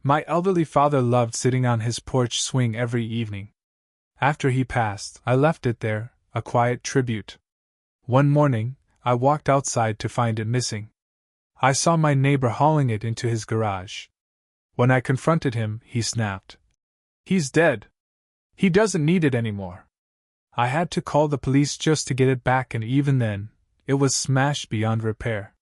My elderly father loved sitting on his porch swing every evening. After he passed, I left it there, a quiet tribute. One morning, I walked outside to find it missing. I saw my neighbor hauling it into his garage. When I confronted him, he snapped. "He's dead. He doesn't need it anymore." I had to call the police just to get it back, and even then, it was smashed beyond repair.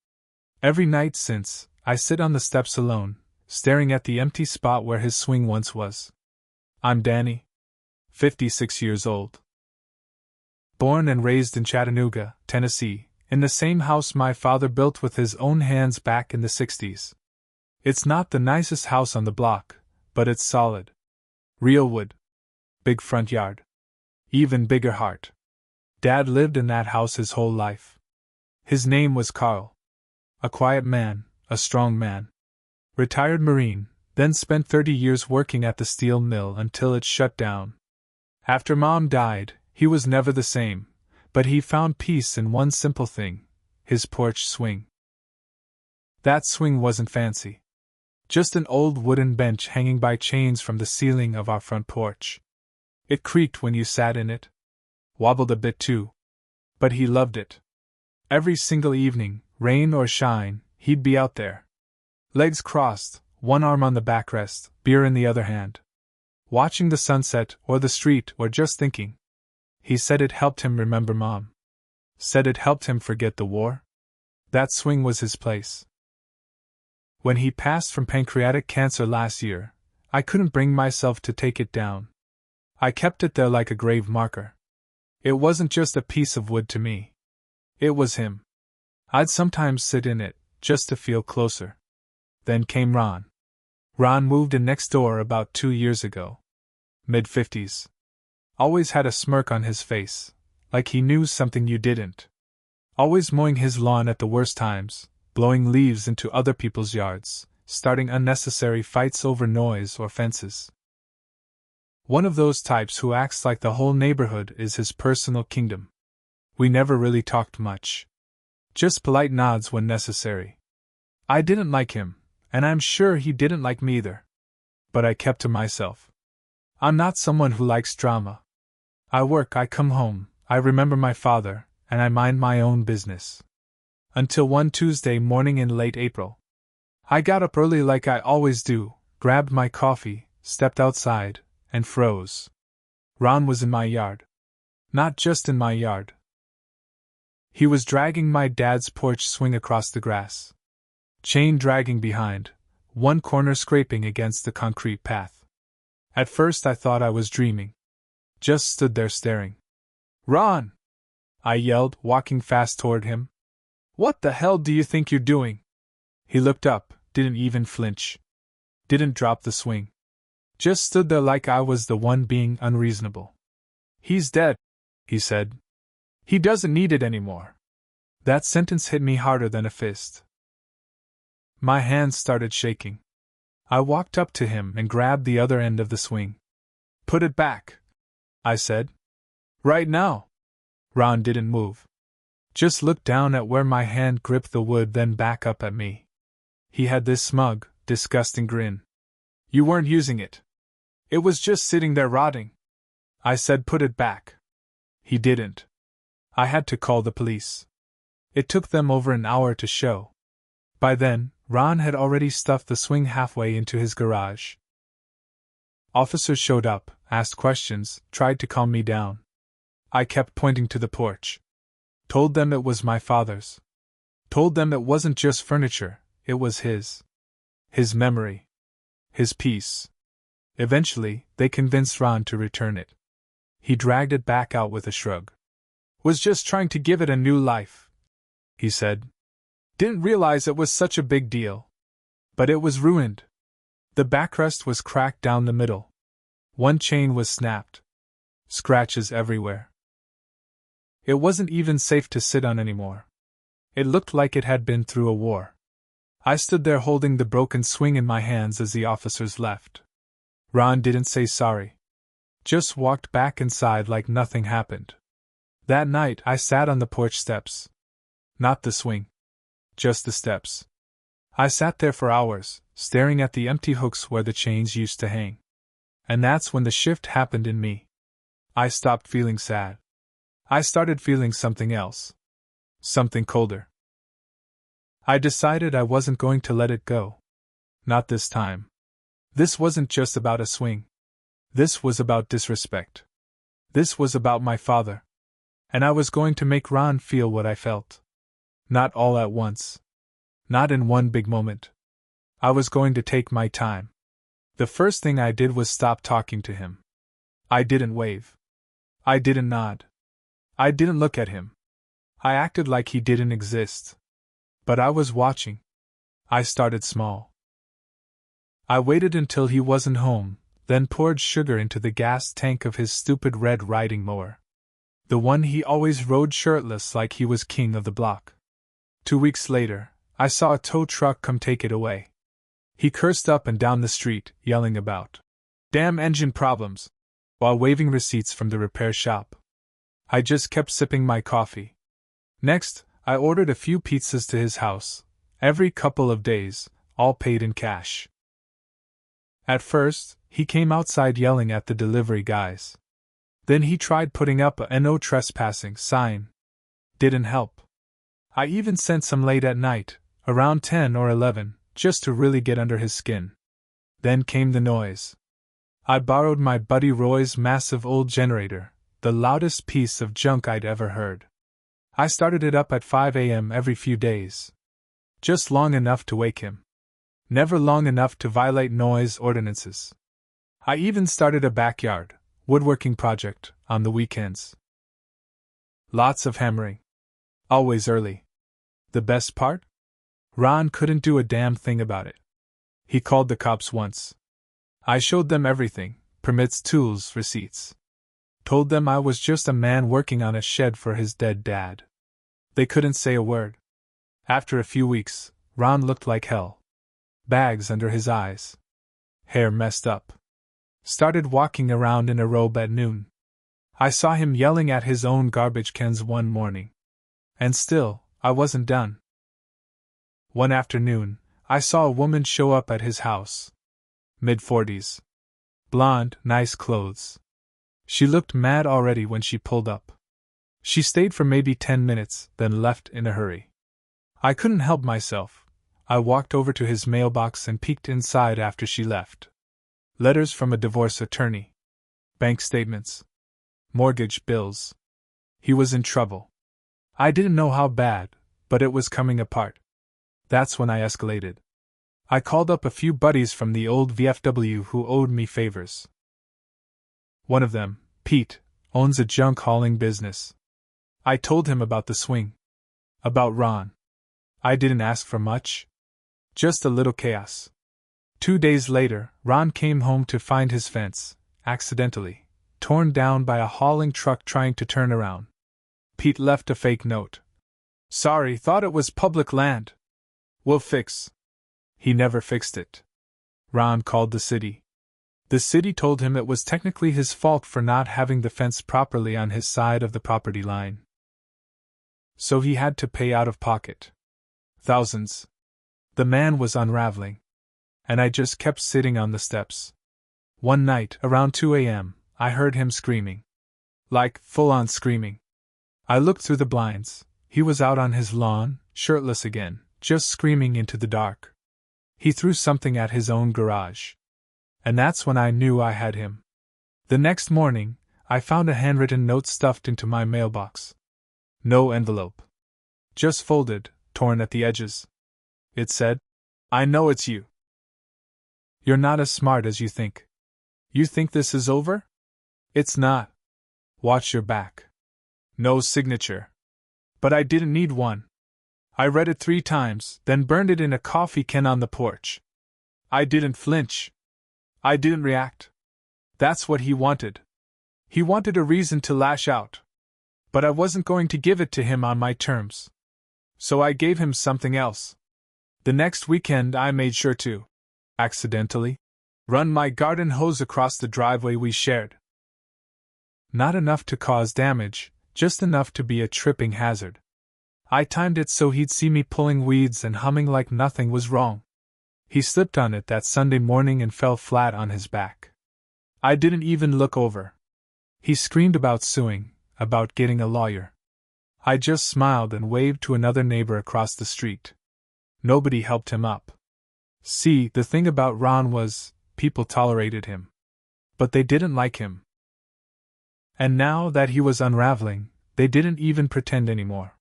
Every night since, I sit on the steps alone, staring at the empty spot where his swing once was. I'm Danny, 56 years old. Born and raised in Chattanooga, Tennessee, in the same house my father built with his own hands back in the 60s. It's not the nicest house on the block, but it's solid. Real wood. Big front yard. Even bigger heart. Dad lived in that house his whole life. His name was Carl. A quiet man, a strong man. Retired Marine, then spent 30 years working at the steel mill until it shut down. After Mom died, he was never the same, but he found peace in one simple thing: his porch swing. That swing wasn't fancy. Just an old wooden bench hanging by chains from the ceiling of our front porch. It creaked when you sat in it. Wobbled a bit too. But he loved it. Every single evening, rain or shine, he'd be out there. Legs crossed, one arm on the backrest, beer in the other hand. Watching the sunset, or the street, or just thinking. He said it helped him remember Mom. Said it helped him forget the war. That swing was his place. When he passed from pancreatic cancer last year, I couldn't bring myself to take it down. I kept it there like a grave marker. It wasn't just a piece of wood to me. It was him. I'd sometimes sit in it, just to feel closer. Then came Ron. Ron moved in next door about 2 years ago. Mid-50s. Always had a smirk on his face, like he knew something you didn't. Always mowing his lawn at the worst times, blowing leaves into other people's yards, starting unnecessary fights over noise or fences. One of those types who acts like the whole neighborhood is his personal kingdom. We never really talked much. Just polite nods when necessary. I didn't like him, and I'm sure he didn't like me either. But I kept to myself. I'm not someone who likes drama. I work, I come home, I remember my father, and I mind my own business. Until one Tuesday morning in late April. I got up early like I always do, grabbed my coffee, stepped outside, and froze. Ron was in my yard. Not just in my yard. He was dragging my dad's porch swing across the grass. Chain dragging behind, one corner scraping against the concrete path. At first I thought I was dreaming. Just stood there staring. "Ron!" I yelled, walking fast toward him. "What the hell do you think you're doing?" He looked up, didn't even flinch. Didn't drop the swing. Just stood there like I was the one being unreasonable. "He's dead," he said. "He doesn't need it anymore." That sentence hit me harder than a fist. My hands started shaking. I walked up to him and grabbed the other end of the swing. "Put it back," I said. "Right now." Ron didn't move. Just looked down at where my hand gripped the wood, then back up at me. He had this smug, disgusting grin. "You weren't using it. It was just sitting there rotting." I said, "Put it back." He didn't. I had to call the police. It took them over an hour to show. By then, Ron had already stuffed the swing halfway into his garage. Officers showed up, asked questions, tried to calm me down. I kept pointing to the porch. Told them it was my father's. Told them it wasn't just furniture, it was his. His memory. His peace. Eventually, they convinced Ron to return it. He dragged it back out with a shrug. "Was just trying to give it a new life," he said. "Didn't realize it was such a big deal. But it was ruined. The backrest was cracked down the middle. One chain was snapped. Scratches everywhere. It wasn't even safe to sit on anymore. It looked like it had been through a war." I stood there holding the broken swing in my hands as the officers left. Ron didn't say sorry. Just walked back inside like nothing happened. That night I sat on the porch steps. Not the swing. Just the steps. I sat there for hours, staring at the empty hooks where the chains used to hang. And that's when the shift happened in me. I stopped feeling sad. I started feeling something else. Something colder. I decided I wasn't going to let it go. Not this time. This wasn't just about a swing. This was about disrespect. This was about my father. And I was going to make Ron feel what I felt. Not all at once. Not in one big moment. I was going to take my time. The first thing I did was stop talking to him. I didn't wave. I didn't nod. I didn't look at him. I acted like he didn't exist. But I was watching. I started small. I waited until he wasn't home, then poured sugar into the gas tank of his stupid red riding mower. The one he always rode shirtless like he was king of the block. 2 weeks later, I saw a tow truck come take it away. He cursed up and down the street, yelling about damn engine problems, while waving receipts from the repair shop. I just kept sipping my coffee. Next, I ordered a few pizzas to his house, every couple of days, all paid in cash. At first, he came outside yelling at the delivery guys. Then he tried putting up a "No trespassing" sign. Didn't help. I even sent some late at night, around 10 or 11, just to really get under his skin. Then came the noise. I borrowed my buddy Roy's massive old generator, the loudest piece of junk I'd ever heard. I started it up at 5 a.m. every few days. Just long enough to wake him. Never long enough to violate noise ordinances. I even started a backyard woodworking project on the weekends. Lots of hammering. Always early. The best part? Ron couldn't do a damn thing about it. He called the cops once. I showed them everything, permits, tools, receipts. Told them I was just a man working on a shed for his dead dad. They couldn't say a word. After a few weeks, Ron looked like hell. Bags under his eyes. Hair messed up. Started walking around in a robe at noon. I saw him yelling at his own garbage cans one morning. And still, I wasn't done. One afternoon, I saw a woman show up at his house. Mid-40s. Blonde, nice clothes. She looked mad already when she pulled up. She stayed for maybe 10 minutes, then left in a hurry. I couldn't help myself. I walked over to his mailbox and peeked inside after she left. Letters from a divorce attorney. Bank statements. Mortgage bills. He was in trouble. I didn't know how bad, but it was coming apart. That's when I escalated. I called up a few buddies from the old VFW who owed me favors. One of them, Pete, owns a junk hauling business. I told him about the swing. About Ron. I didn't ask for much. Just a little chaos. 2 days later, Ron came home to find his fence, accidentally, torn down by a hauling truck trying to turn around. Pete left a fake note. Sorry, thought it was public land. We'll fix. He never fixed it. Ron called the city. The city told him it was technically his fault for not having the fence properly on his side of the property line. So he had to pay out of pocket. Thousands. The man was unraveling. And I just kept sitting on the steps. One night, around 2 a.m., I heard him screaming. Like, full-on screaming. I looked through the blinds. He was out on his lawn, shirtless again, just screaming into the dark. He threw something at his own garage. And that's when I knew I had him. The next morning, I found a handwritten note stuffed into my mailbox. No envelope. Just folded, torn at the edges. It said, I know it's you. You're not as smart as you think. You think this is over? It's not. Watch your back. No signature. But I didn't need one. I read it 3 times, then burned it in a coffee can on the porch. I didn't flinch. I didn't react. That's what he wanted. He wanted a reason to lash out. But I wasn't going to give it to him on my terms. So I gave him something else. The next weekend I made sure to, accidentally, run my garden hose across the driveway we shared. Not enough to cause damage, just enough to be a tripping hazard. I timed it so he'd see me pulling weeds and humming like nothing was wrong. He slipped on it that Sunday morning and fell flat on his back. I didn't even look over. He screamed about suing, about getting a lawyer. I just smiled and waved to another neighbor across the street. Nobody helped him up. See, the thing about Ron was, people tolerated him. But they didn't like him. And now that he was unraveling, they didn't even pretend anymore.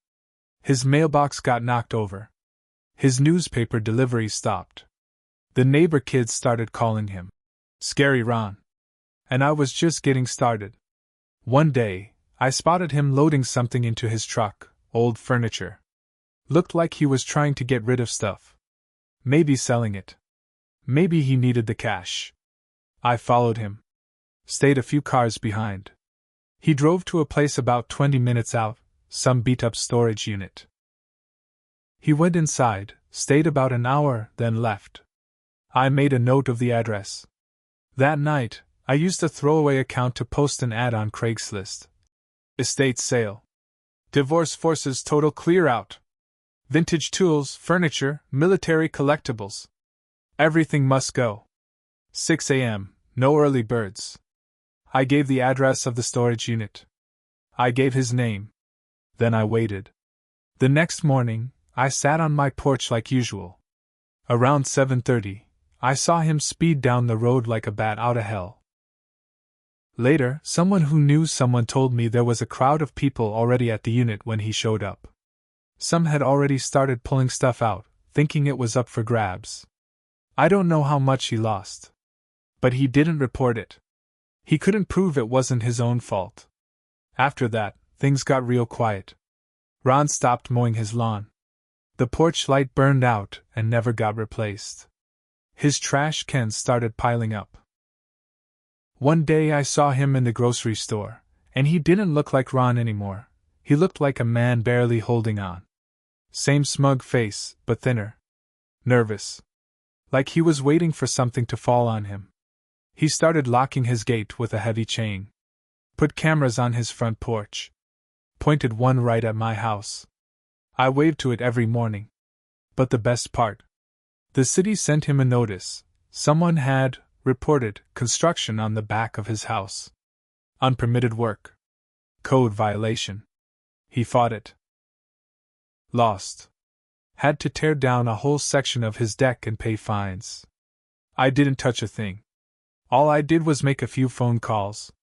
His mailbox got knocked over. His newspaper delivery stopped. The neighbor kids started calling him Scary Ron. And I was just getting started. One day, I spotted him loading something into his truck, old furniture. Looked like he was trying to get rid of stuff. Maybe selling it. Maybe he needed the cash. I followed him. Stayed a few cars behind. He drove to a place about 20 minutes out, some beat-up storage unit. He went inside, stayed about an hour, then left. I made a note of the address. That night, I used a throwaway account to post an ad on Craigslist. Estate sale. Divorce forces total clear out. Vintage tools, furniture, military collectibles. Everything must go. 6 a.m., no early birds. I gave the address of the storage unit. I gave his name. Then I waited. The next morning, I sat on my porch like usual. Around 7:30, I saw him speed down the road like a bat out of hell. Later, someone who knew someone told me there was a crowd of people already at the unit when he showed up. Some had already started pulling stuff out, thinking it was up for grabs. I don't know how much he lost. But he didn't report it. He couldn't prove it wasn't his own fault. After that, things got real quiet. Ron stopped mowing his lawn. The porch light burned out and never got replaced. His trash cans started piling up. One day I saw him in the grocery store, and he didn't look like Ron anymore. He looked like a man barely holding on. Same smug face, but thinner. Nervous. Like he was waiting for something to fall on him. He started locking his gate with a heavy chain. Put cameras on his front porch. Pointed one right at my house. I waved to it every morning. But the best part. The city sent him a notice. Someone had reported construction on the back of his house. Unpermitted work. Code violation. He fought it. Lost. Had to tear down a whole section of his deck and pay fines. I didn't touch a thing. All I did was make a few phone calls.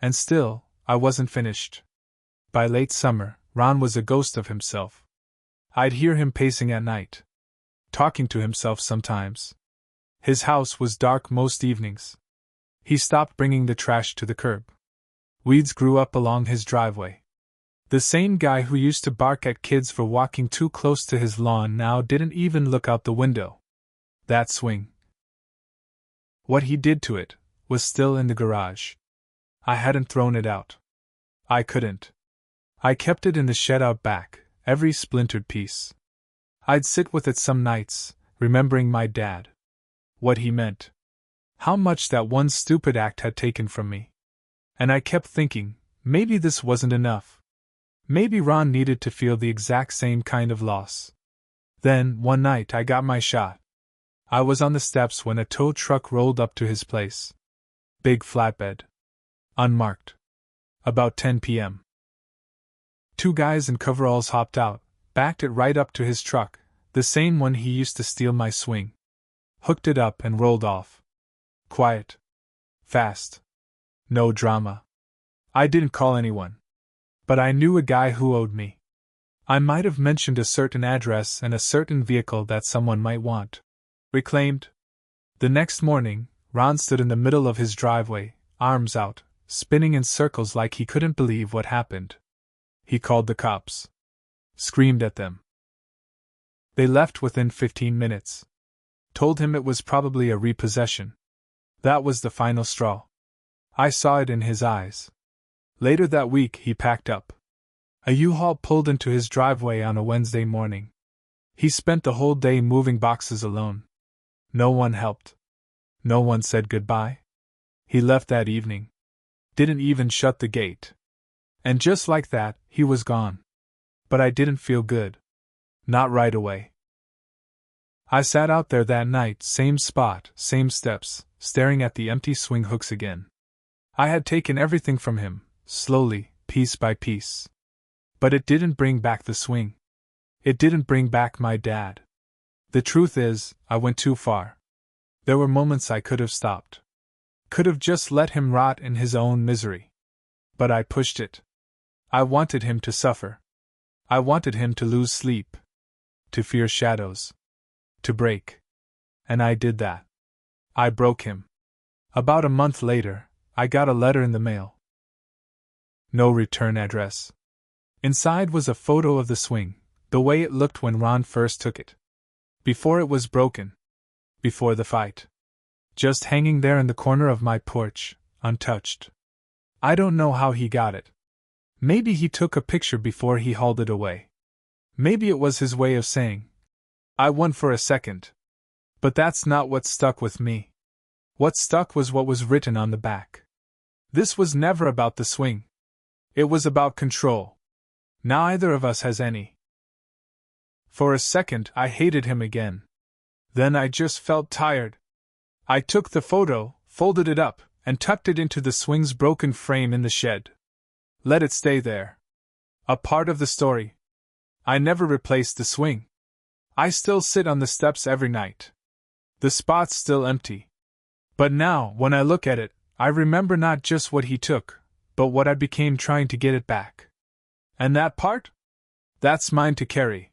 And still, I wasn't finished. By late summer, Ron was a ghost of himself. I'd hear him pacing at night. Talking to himself sometimes. His house was dark most evenings. He stopped bringing the trash to the curb. Weeds grew up along his driveway. The same guy who used to bark at kids for walking too close to his lawn now didn't even look out the window. That swing. What he did to it was still in the garage. I hadn't thrown it out. I couldn't. I kept it in the shed out back, every splintered piece. I'd sit with it some nights, remembering my dad. What he meant. How much that one stupid act had taken from me. And I kept thinking, maybe this wasn't enough. Maybe Ron needed to feel the exact same kind of loss. Then, one night I got my shot. I was on the steps when a tow truck rolled up to his place. Big flatbed. Unmarked. About 10 p.m. Two guys in coveralls hopped out, backed it right up to his truck, the same one he used to steal my swing. Hooked it up and rolled off. Quiet. Fast. No drama. I didn't call anyone. But I knew a guy who owed me. I might have mentioned a certain address and a certain vehicle that someone might want. Reclaimed. The next morning, Ron stood in the middle of his driveway, arms out, spinning in circles like he couldn't believe what happened. He called the cops. Screamed at them. They left within 15 minutes. Told him it was probably a repossession. That was the final straw. I saw it in his eyes. Later that week he packed up. A U-Haul pulled into his driveway on a Wednesday morning. He spent the whole day moving boxes alone. No one helped. No one said goodbye. He left that evening. Didn't even shut the gate. And just like that, he was gone. But I didn't feel good. Not right away. I sat out there that night, same spot, same steps, staring at the empty swing hooks again. I had taken everything from him, slowly, piece by piece. But it didn't bring back the swing. It didn't bring back my dad. The truth is, I went too far. There were moments I could have stopped. Could have just let him rot in his own misery. But I pushed it. I wanted him to suffer. I wanted him to lose sleep. To fear shadows. To break. And I did that. I broke him. About a month later, I got a letter in the mail. No return address. Inside was a photo of the swing, the way it looked when Ron first took it. Before it was broken. Before the fight. Just hanging there in the corner of my porch, untouched. I don't know how he got it. Maybe he took a picture before he hauled it away. Maybe it was his way of saying, I won for a second. But that's not what stuck with me. What stuck was what was written on the back. This was never about the swing. It was about control. Neither of us has any. For a second, I hated him again. Then I just felt tired. I took the photo, folded it up, and tucked it into the swing's broken frame in the shed. Let it stay there. A part of the story. I never replaced the swing. I still sit on the steps every night. The spot's still empty. But now, when I look at it, I remember not just what he took, but what I became trying to get it back. And that part? That's mine to carry.